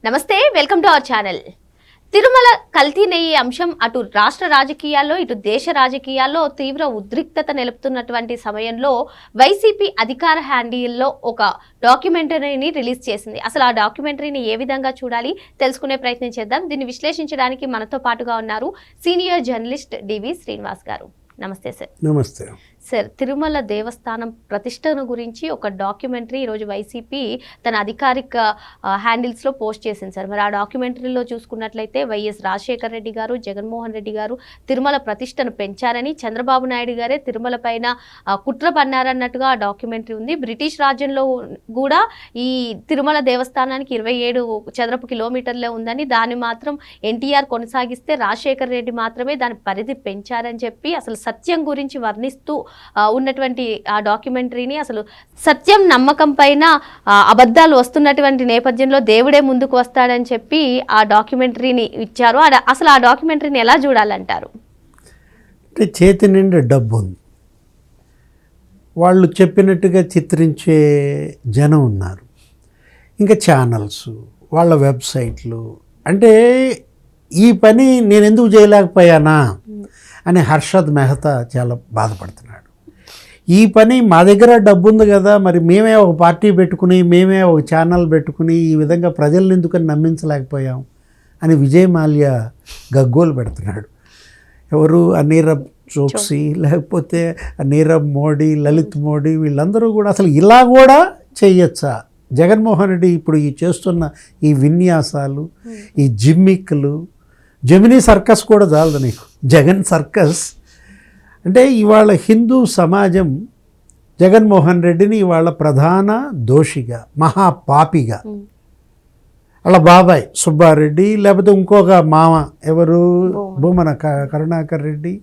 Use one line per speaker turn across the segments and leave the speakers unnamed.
నమస్తే, welcome to our channel. Tirumala కల్తీ నెయ్యి అంశం అటు రాష్ట్ర రాజకీయాల్లో ఇటు దేశ రాజకీయాల్లో తీవ్ర ఉద్రిక్తత నిలుపుతున్నటువంటి సమయంలో వైసీపీ అధికార హ్యాండిల్లో ఒక డాక్యుమెంటరీని రిలీజ్ చేసింది. అసలు ఆ డాక్యుమెంటరీని ఏ విధంగా చూడాలి తెలుసుకునే ప్రయత్నం చేద్దాం. దీన్ని విశ్లేషించడానికి మనతో పాటుగా ఉన్నారు సీనియర్ జర్నలిస్ట్ డివి శ్రీనివాస్ గారు. నమస్తే సార్.
నమస్తే
సార్, తిరుమల దేవస్థానం ప్రతిష్టను గురించి ఒక డాక్యుమెంటరీ ఈరోజు వైసీపీ తన అధికారిక హ్యాండిల్స్లో పోస్ట్ చేసింది సార్. మరి ఆ డాక్యుమెంటరీలో చూసుకున్నట్లయితే వైఎస్ రాజశేఖర రెడ్డి గారు, జగన్మోహన్ రెడ్డి గారు తిరుమల ప్రతిష్టను పెంచారని, చంద్రబాబు నాయుడు గారే తిరుమల పైన కుట్ర పన్నారన్నట్టుగా ఆ డాక్యుమెంటరీ ఉంది. బ్రిటిష్ రాజ్యంలో కూడా ఈ తిరుమల దేవస్థానానికి 27 చదరపు కిలోమీటర్లే ఉందని, దాన్ని మాత్రం ఎన్టీఆర్ కొనసాగిస్తే రాజశేఖర రెడ్డి మాత్రమే దాని పరిధి పెంచారని చెప్పి అసలు సత్యం గురించి వర్ణిస్తూ ఉన్నటువంటి ఆ డాక్యుమెంటరీని, అసలు సత్యం నమ్మకం పైన అబద్ధాలు వస్తున్నటువంటి నేపథ్యంలో దేవుడే ముందుకు వస్తాడని చెప్పి ఆ డాక్యుమెంటరీని ఇచ్చారు. అసలు ఆ డాక్యుమెంటరీని ఎలా చూడాలంటారు?
అంటే చేతి నిండా డబ్బు ఉంది, వాళ్ళు చెప్పినట్టుగా చిత్రించే జనం ఉన్నారు, ఇంకా ఛానల్స్, వాళ్ళ వెబ్సైట్లు. అంటే ఈ పని నేను ఎందుకు చేయలేకపోయానా అని హర్షద్ మెహతా చాలా బాధపడుతున్నాడు. ఈ పని మా దగ్గర డబ్బు ఉంది కదా, మరి మేమే ఒక పార్టీ పెట్టుకుని, మేమే ఒక ఛానల్ పెట్టుకుని ఈ విధంగా ప్రజల్ని ఎందుకని నమ్మించలేకపోయాం అని విజయ్ మాల్యా గగ్గోలు పెడుతున్నాడు. ఎవరు నీరబ్ చోక్సీ, లేకపోతే నీరబ్ మోడీ, లలిత్ మోడీ, వీళ్ళందరూ కూడా అసలు ఇలా కూడా చెయ్యొచ్చా? జగన్మోహన్ రెడ్డి ఇప్పుడు ఈ చేస్తున్న ఈ విన్యాసాలు, ఈ జిమ్మిక్లు, జమినీ సర్కస్ కూడా చాలదు నీకు, జగన్ సర్కస్. అంటే ఇవాళ హిందూ సమాజం జగన్మోహన్ రెడ్డిని ఇవాళ ప్రధాన దోషిగా, మహాపాపిగా, వాళ్ళ బాబాయ్ సుబ్బారెడ్డి, లేకపోతే ఇంకొక మామ ఎవరు భూమన కరుణాకర్ రెడ్డి,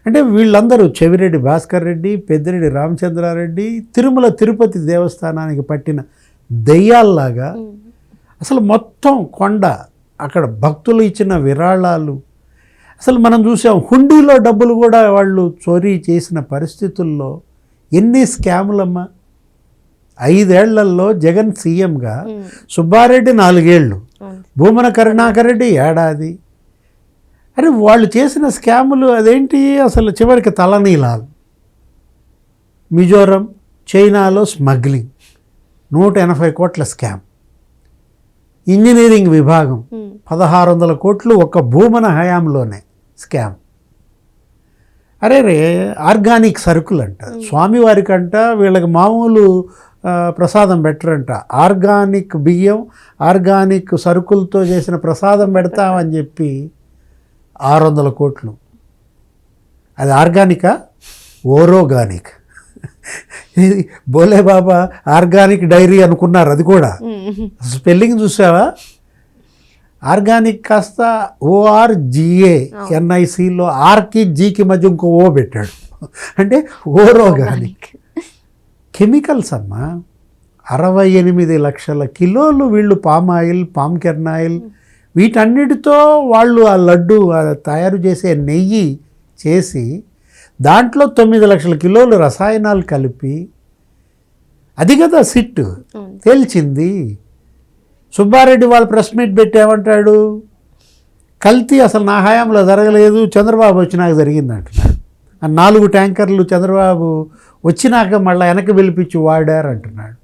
అంటే వీళ్ళందరూ, చెవిరెడ్డి భాస్కర్ రెడ్డి, పెద్దిరెడ్డి రామచంద్రారెడ్డి, తిరుమల తిరుపతి దేవస్థానానికి పట్టిన దెయ్యాల్లాగా అసలు మొత్తం కొండ, అక్కడ భక్తులు ఇచ్చిన విరాళాలు, అసలు మనం చూసాం హుండీలో డబ్బులు కూడా వాళ్ళు చోరీ చేసిన పరిస్థితుల్లో ఎన్ని స్కాములమ్మా. 5 ఏళ్లలో జగన్ సీఎంగా, సుబ్బారెడ్డి 4 ఏళ్ళు, భూమన కరుణాకర్ రెడ్డి 1 ఏడాది. అరే వాళ్ళు చేసిన స్కాములు అదేంటి అసలు? చివరికి తలనీలాలు, మిజోరం, చైనాలో స్మగ్లింగ్, 180 కోట్ల స్కామ్, ఇంజనీరింగ్ విభాగం 1600 కోట్లు ఒక్క భూమన హయాంలోనే స్కామ్. అరే రే ఆర్గానిక్ సరుకులు అంట, స్వామివారికంట వీళ్ళకి మామూలు ప్రసాదం పెట్టరంట, ఆర్గానిక్ బియ్యం, ఆర్గానిక్ సరుకులతో చేసిన ప్రసాదం పెడతామని చెప్పి 600 కోట్లు. అది ఆర్గానికా? ఓరోగానిక్. బోలే బాబా ఆర్గానిక్ డైరీ అనుకున్నారు, అది కూడా స్పెల్లింగ్ చూసావా? ఆర్గానిక్ కాస్త ORGANICలో ఆర్కి జీకి మధ్య ఇంకో ఓ పెట్టాడు, అంటే ఓరోగానిక్. కెమికల్స్ అమ్మా. 68 లక్షల కిలోలు వీళ్ళు పామ్ ఆయిల్, పామ్ కెర్నాయిల్, వీటన్నిటితో వాళ్ళు ఆ లడ్డు తయారు చేసే నెయ్యి చేసి దాంట్లో 9 లక్షల కిలోలు రసాయనాలు కలిపి, అది కదా సిట్ తేల్చింది. సుబ్బారెడ్డి వాళ్ళు ప్రెస్ మీట్ పెట్టామంటాడు, కల్తీ అసలు నా హయాంలో జరగలేదు, చంద్రబాబు వచ్చినాక జరిగింది అంటున్నాడు. 4 ట్యాంకర్లు చంద్రబాబు వచ్చినాక మళ్ళీ వెనక్కి పిలిపించి వాడారు అంటున్నాడు.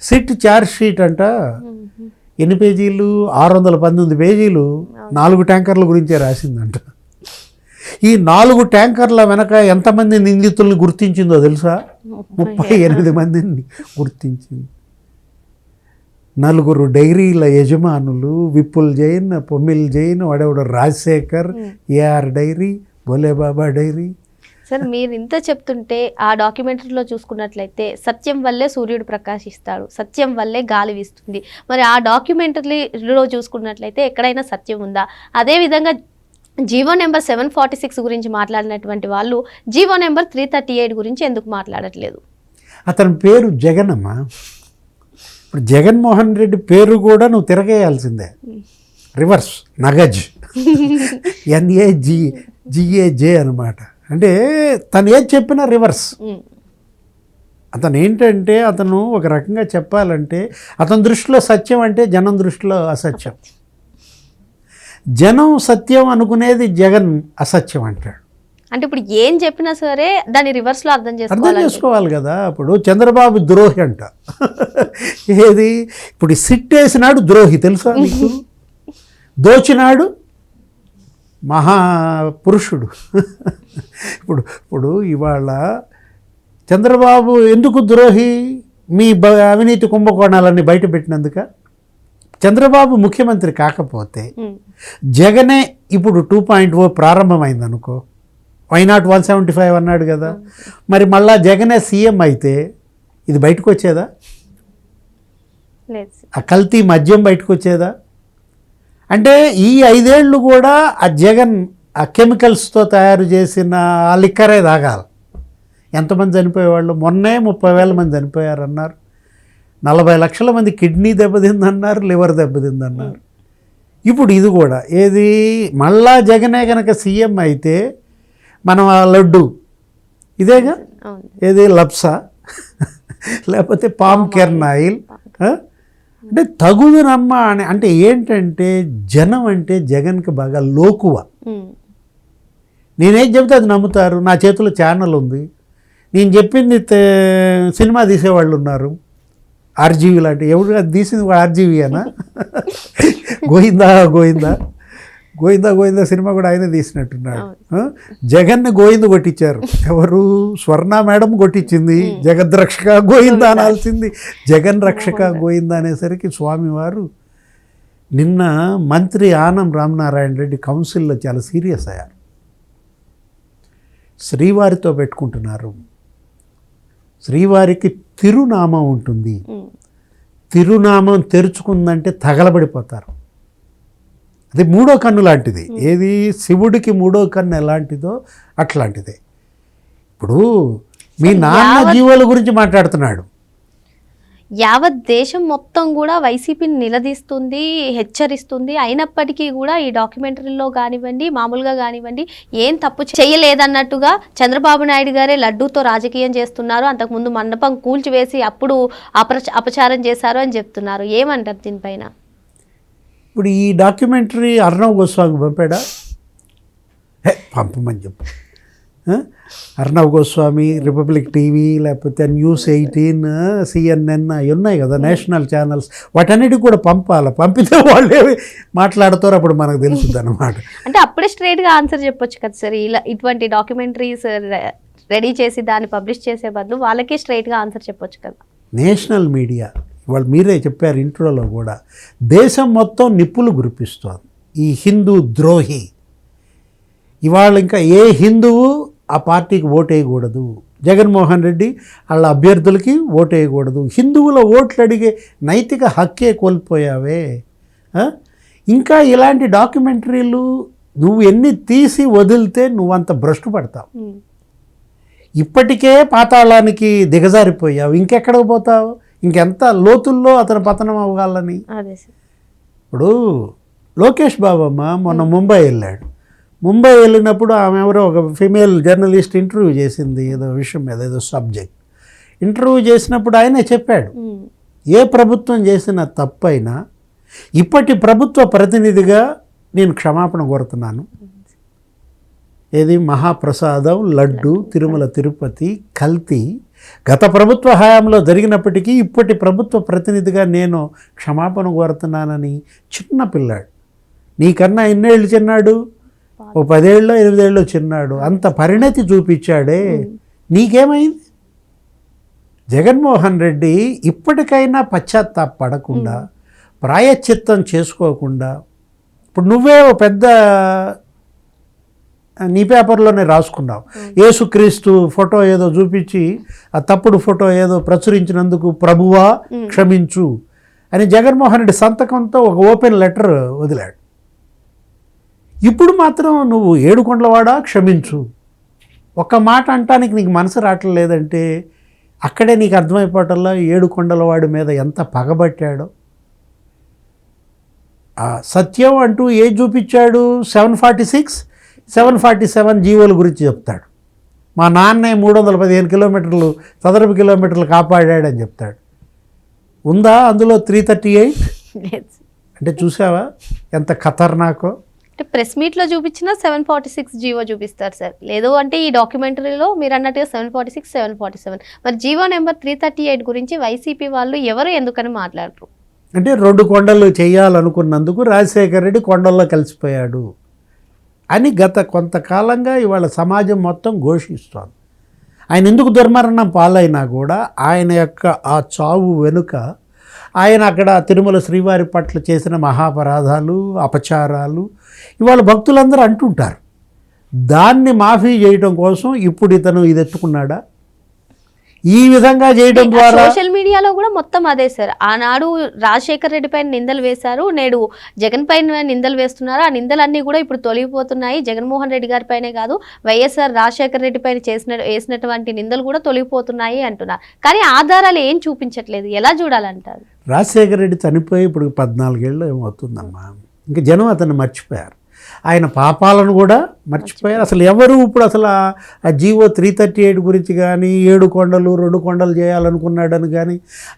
సిట్ ఛార్జ్ షీట్ అంట ఎన్ని పేజీలు? 619 పేజీలు 4 ట్యాంకర్ల గురించే రాసిందంట. ఈ 4 ట్యాంకర్ల వెనక ఎంతమంది నిందితుల్ని గుర్తించిందో తెలుసా? 38 మందిని గుర్తించింది. 4 డైరీల యజమానులు, విపుల్ జైన్, పొమ్మిల్ జైన్, వాడేవాడు Rajasekhar, AR dairy, Bholebaba dairy.
Sir, మీరు ఇంత చెప్తుంటే ఆ డాక్యుమెంటరీలో చూసుకున్నట్లయితే సత్యం వల్లే సూర్యుడు ప్రకాశిస్తాడు, సత్యం వల్లే గాలి వీస్తుంది. మరి ఆ డాక్యుమెంటరీలో చూసుకున్నట్లయితే ఎక్కడైనా సత్యం ఉందా? అదేవిధంగా జీవో నెంబర్ 746 గురించి మాట్లాడినటువంటి వాళ్ళు జీవో నెంబర్ 338 గురించి ఎందుకు మాట్లాడట్లేదు?
అతని పేరు జగన్ అమ్మా. ఇప్పుడు జగన్మోహన్ రెడ్డి పేరు కూడా నువ్వు తిరగేయాల్సిందే, రివర్స్ నగజ్, NAGAJ అనమాట. అంటే తను ఏది చెప్పినా రివర్స్. అతను ఏంటంటే అతను ఒక రకంగా చెప్పాలంటే అతని దృష్టిలో సత్యం అంటే జనం దృష్టిలో అసత్యం, జనం సత్యం అనుకునేది జగన్ అసత్యం అంటాడు.
అంటే ఇప్పుడు ఏం చెప్పినా సరే దాన్ని రివర్స్లో అర్థం
చేసుకోవాలి కదా. ఇప్పుడు చంద్రబాబు ద్రోహి అంట, ఏది ఇప్పుడు సిట్ వేసినాడు ద్రోహి తెలుసా నీకు, దోచినాడు మహాపురుషుడు. ఇప్పుడు ఇప్పుడు ఇవాళ చంద్రబాబు ఎందుకు ద్రోహి, మీ అవినీతి కుంభకోణాలన్నీ బయట పెట్టినందుక. చంద్రబాబు ముఖ్యమంత్రి కాకపోతే జగనే ఇప్పుడు 2.0 ప్రారంభమైంది అనుకో, వైనాట్ 175 అన్నాడు కదా, మరి మళ్ళా జగనే సీఎం అయితే ఇది బయటకు వచ్చేదా, ఆ కల్తీ మద్యం బయటకు వచ్చేదా? అంటే ఈ 5 ఏళ్ళు కూడా ఆ జగన్ ఆ కెమికల్స్తో తయారు చేసిన ఆ లిక్కరే తాగాలి. ఎంతమంది చనిపోయేవాళ్ళు, మొన్నే 30,000 మంది చనిపోయారన్నారు, 40 లక్షల మంది కిడ్నీ దెబ్బతిందన్నారు, లివర్ దెబ్బతిందన్నారు. ఇప్పుడు ఇది కూడా ఏది మళ్ళా జగనే కనుక సీఎం అయితే మనం ఆ లడ్డు ఇదేగా, ఏది లప్సా లేకపోతే పామ్ కెర్నాయిల్, అంటే తగుదునమ్మ అని. అంటే ఏంటంటే జనం అంటే జగన్కి బాగా లోకువ. నేనేం చెబితే అది నమ్ముతారు. నా చేతిలో ఛానల్ ఉంది, నేను చెప్పింది సినిమా తీసేవాళ్ళు ఉన్నారు, ఆర్జీవీ లాంటి. ఎవరు అది తీసింది ఆర్జీవీ అనా? గోయిందా గోయిందా గోయిందా గోయిందా సినిమా కూడా ఆయన తీసినట్టున్నాడు. జగన్ని గోయింద కొట్టించారు. ఎవరు? స్వర్ణ మేడం కొట్టించింది. జగద్రక్షక గోయిందా అనాల్సింది జగన్ రక్షక గోయిందా అనేసరికి స్వామివారు నిన్న మంత్రి ఆనం రామనారాయణ రెడ్డి కౌన్సిల్లో చాలా సీరియస్ అయ్యారు. శ్రీవారితో పెట్టుకుంటున్నారు, శ్రీవారికి తిరునామం ఉంటుంది, తిరునామం తెరుచుకుందంటే తగలబడిపోతారు. అది 3వ కన్ను లాంటిది. ఏది శివుడికి 3వ కన్ను ఎలాంటిదో అట్లాంటిదే. ఇప్పుడు మీ నాన్న జీవాల గురించి మాట్లాడుతున్నాడు.
యావత్ దేశం మొత్తం కూడా వైసీపీని నిలదీస్తుంది, హెచ్చరిస్తుంది. అయినప్పటికీ కూడా ఈ డాక్యుమెంటరీలో కానివ్వండి, మామూలుగా కానివ్వండి, ఏం తప్పు చేయలేదన్నట్టుగా చంద్రబాబు నాయుడు గారే లడ్డూతో రాజకీయం చేస్తున్నారు, అంతకుముందు మండపం కూల్చివేసి అప్పుడు అపచారం చేశారు అని చెప్తున్నారు. ఏమంటారు దీనిపైన?
ఇప్పుడు ఈ డాక్యుమెంటరీ అర్ణవ్ గోస్వామి పంపాడా? పంపమని చెప్పు. అర్ణవ్ గోస్వామి, రిపబ్లిక్ టీవీ, లేకపోతే న్యూస్ 18, CNN అవి ఉన్నాయి కదా నేషనల్ ఛానల్స్, వాటన్నిటికి కూడా పంపాలి. పంపితే వాళ్ళే మాట్లాడతారు, అప్పుడు మనకు తెలుస్తుంది అన్నమాట.
అంటే అప్పుడే స్ట్రైట్గా ఆన్సర్ చెప్పొచ్చు కదా సార్. ఇలా ఇటువంటి డాక్యుమెంటరీస్ రెడీ చేసి దాన్ని పబ్లిష్ చేసే బదులు వాళ్ళకే స్ట్రైట్గా ఆన్సర్ చెప్పొచ్చు కదా.
నేషనల్ మీడియా వాళ్ళు మీరే చెప్పారు ఇంట్రోలో కూడా, దేశం మొత్తం నిప్పులు గురిపిస్తోంది ఈ హిందూ ద్రోహి. ఇవాళ ఇంకా ఏ హిందువు ఆ పార్టీకి ఓటేయకూడదు, జగన్మోహన్ రెడ్డి వాళ్ళ అభ్యర్థులకి ఓటేయకూడదు, హిందువుల ఓట్లు అడిగే నైతిక హక్కే కోల్పోయావే. ఇంకా ఇలాంటి డాక్యుమెంటరీలు నువ్వు ఎన్ని తీసి వదిలితే నువ్వంత భ్రష్టు పడతావు. ఇప్పటికే పాతాళానికి దిగజారిపోయావు, ఇంకెక్కడికి పోతావు? ఇంకెంత లోతుల్లో అతను పతనం అవ్వాలని. ఇప్పుడు లోకేష్ బాబమ్మ మొన్న ముంబై వెళ్ళాడు. ముంబై వెళ్ళినప్పుడు ఆమె ఎవరో ఒక ఫీమేల్ జర్నలిస్ట్ ఇంటర్వ్యూ చేసింది ఏదో విషయం మీద, ఏదో సబ్జెక్ట్ ఇంటర్వ్యూ చేసినప్పుడు ఆయనే చెప్పాడు, ఏ ప్రభుత్వం చేసిన తప్పైనా ఇప్పటి ప్రభుత్వ ప్రతినిధిగా నేను క్షమాపణ కోరుతున్నాను. ఏది మహాప్రసాదం, లడ్డు, తిరుమల తిరుపతి కల్తీ గత ప్రభుత్వ హయాంలో జరిగినప్పటికీ ఇప్పటి ప్రభుత్వ ప్రతినిధిగా నేను క్షమాపణ కోరుతున్నానని చిన్న పిల్లాడు, నీకన్నా ఎన్నేళ్ళు చిన్నాడు, ఓ 10 ఏళ్ళో 8 ఏళ్ళో చిన్నాడు, అంత పరిణతి చూపించాడే, నీకేమైంది? జగన్మోహన్ రెడ్డి ఇప్పటికైనా పశ్చాత్తాపడకుండా, ప్రాయశ్చిత్తం చేసుకోకుండా, ఇప్పుడు నువ్వే ఓ పెద్ద నీ పేపర్లోనే రాసుకున్నావు, యేసుక్రీస్తు ఫోటో ఏదో చూపించి ఆ తప్పుడు ఫోటో ఏదో ప్రచురించినందుకు ప్రభువా క్షమించు అని జగన్మోహన్ రెడ్డి సంతకంతో ఒక ఓపెన్ లెటర్ వదిలాడు. ఇప్పుడు మాత్రం నువ్వు ఏడుకొండలవాడా క్షమించు, ఒక్క మాట అంటానికి నీకు మనసు రావట్లేదంటే అక్కడే నీకు అర్థమైపోవటంలో ఏడుకొండలవాడి మీద ఎంత పగబట్టాడో. సత్యం అంటూ ఏది చూపించాడు? 746, 747 జీవోల గురించి చెప్తాడు. మా నాన్నే 315 కిలోమీటర్లు చదరపు కిలోమీటర్లు కాపాడాడని చెప్తాడు. ఉందా అందులో 338? అంటే చూసావా ఎంత ఖతర్నాకో.
అంటే ప్రెస్ మీట్లో చూపించిన 746 జీవో చూపిస్తారు సార్. లేదు అంటే ఈ డాక్యుమెంటరీలో మీరు అన్నట్టుగా 746, 747. మరి జీవో నెంబర్ 338 గురించి వైసీపీ వాళ్ళు ఎవరు ఎందుకని మాట్లాడరు?
అంటే 2 కొండలు చేయాలనుకున్నందుకు రాజశేఖర రెడ్డి కొండల్లో కలిసిపోయాడు అని గత కొంతకాలంగా ఇవాళ సమాజం మొత్తం ఘోషిస్తోంది. ఆయన ఎందుకు దుర్మరణం పాలైనా కూడా ఆయన యొక్క ఆ చావు వెనుక ఆయన అక్కడ తిరుమల శ్రీవారి పట్ల చేసిన మహాపరాధాలు, అపచారాలు ఇవాళ భక్తులందరూ అంటుంటారు. దాన్ని మాఫీ చేయడం కోసం ఇప్పుడు ఇతను ఇది ఎత్తుకున్నాడా? ఈ విధంగా చేయడం ద్వారా
సోషల్ మీడియాలో కూడా మొత్తం అదే సార్. ఆనాడు రాజశేఖర్ రెడ్డి పైన నిందలు వేశారు, నేడు జగన్ పైన నిందలు వేస్తున్నారు. ఆ నిందలన్నీ కూడా ఇప్పుడు తొలగిపోతున్నాయి. జగన్మోహన్ రెడ్డి గారి పైనే కాదు, వైఎస్ఆర్ రాజశేఖర్ రెడ్డి పైన వేసినటువంటి నిందలు కూడా తొలగిపోతున్నాయి అంటున్నారు. కానీ ఆధారాలు ఏం చూపించట్లేదు. ఎలా చూడాలంటారు?
రాజశేఖర రెడ్డి చనిపోయి ఇప్పుడు 14 ఏళ్ళు ఏమవుతుందమ్మా. ఇంకా జనం అతన్ని మర్చిపోయారు. ఆయన పాపాలను కూడా మర్చిపోయారు. అసలు ఎవరు ఇప్పుడు అసలు ఆ జీవో 338 గురించి కానీ 7 కొండలు 2 కొండలు చేయాలనుకున్నాడని కానీ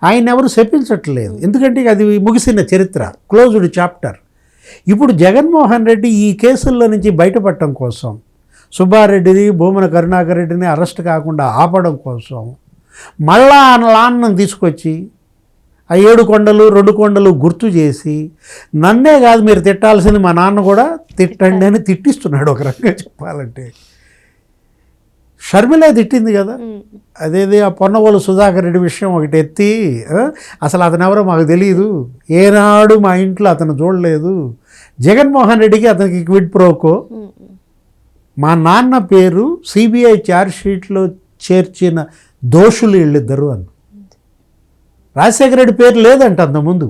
ఆయన ఎవరు శపించట్లేదు. ఎందుకంటే అది ముగిసిన చరిత్ర, క్లోజ్డ్ చాప్టర్. ఇప్పుడు జగన్మోహన్ రెడ్డి ఈ కేసుల్లో నుంచి బయటపడటం కోసం, సుబ్బారెడ్డిని భూమన కరుణాకర్ రెడ్డిని అరెస్ట్ కాకుండా ఆపడం కోసం మళ్ళా ఆ లాన్ను తీసుకొచ్చి ఆ 7 కొండలు 2 కొండలు గుర్తు చేసి నన్నే కాదు మీరు తిట్టాల్సింది మా నాన్న కూడా తిట్టండి అని తిట్టిస్తున్నాడు. ఒక రకంగా చెప్పాలంటే షర్మిలే తిట్టింది కదా. అదేది ఆ పొన్నవోలు సుధాకర్ రెడ్డి విషయం ఒకటి ఎత్తి అసలు అతను ఎవరో మాకు తెలియదు, ఏనాడు మా ఇంట్లో అతను చూడలేదు, జగన్మోహన్ రెడ్డికి అతనికి క్విడ్ ప్రోకో, మా నాన్న పేరు సిబిఐ ఛార్జ్షీట్లో చేర్చిన దోషులు వీళ్ళిద్దరు అని. రాజశేఖర రెడ్డి పేరు లేదంట అంతకుముందు.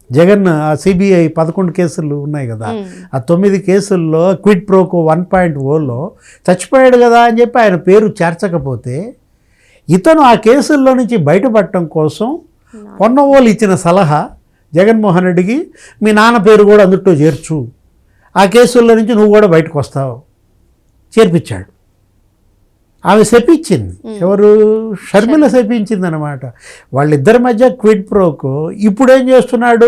జగన్ ఆ సిబిఐ 11 కేసులు ఉన్నాయి కదా, ఆ 9 కేసుల్లో క్విడ్ ప్రోకో 1.0లో చచ్చిపోయాడు కదా అని చెప్పి ఆయన పేరు చేర్చకపోతే ఇతను ఆ కేసుల్లో నుంచి బయటపడటం కోసం పొన్నవోలు ఇచ్చిన సలహా జగన్మోహన్ రెడ్డికి, మీ నాన్న పేరు కూడా అందుట్లో చేర్చు, ఆ కేసుల్లో నుంచి నువ్వు కూడా బయటకు వస్తావు, చేర్పించాడు. ఆమె శపించింది. ఎవరు? షర్మిల శపించింది అనమాట. వాళ్ళిద్దరి మధ్య క్విడ్ ప్రోకో. ఇప్పుడు ఏం చేస్తున్నాడు?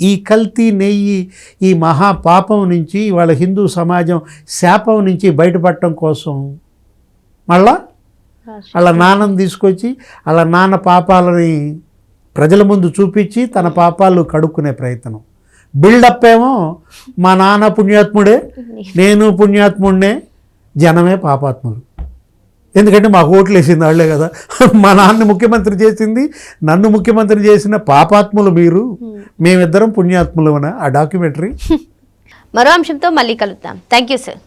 ఈ కల్తీ నెయ్యి, ఈ మహాపాపం నుంచి, వాళ్ళ హిందూ సమాజం శాపం నుంచి బయటపడటం కోసం మళ్ళా వాళ్ళ నాన్నని తీసుకొచ్చి వాళ్ళ నాన్న పాపాలని ప్రజల ముందు చూపించి తన పాపాలు కడుక్కునే ప్రయత్నం. బిల్డప్ ఏమో మా నాన్న పుణ్యాత్ముడే, నేను పుణ్యాత్ముడినే, జనమే పాపాత్ముడు. ఎందుకంటే మాకు ఓట్లు వేసింది వాళ్ళే కదా. మా నాన్న ముఖ్యమంత్రి చేసింది, నన్ను ముఖ్యమంత్రి చేసిన పాపాత్ములు మీరు, మేమిద్దరం పుణ్యాత్ములు అన్న ఆ డాక్యుమెంటరీ.
మరో అంశంతో మళ్ళీ కలుద్దాం. Thank you sir.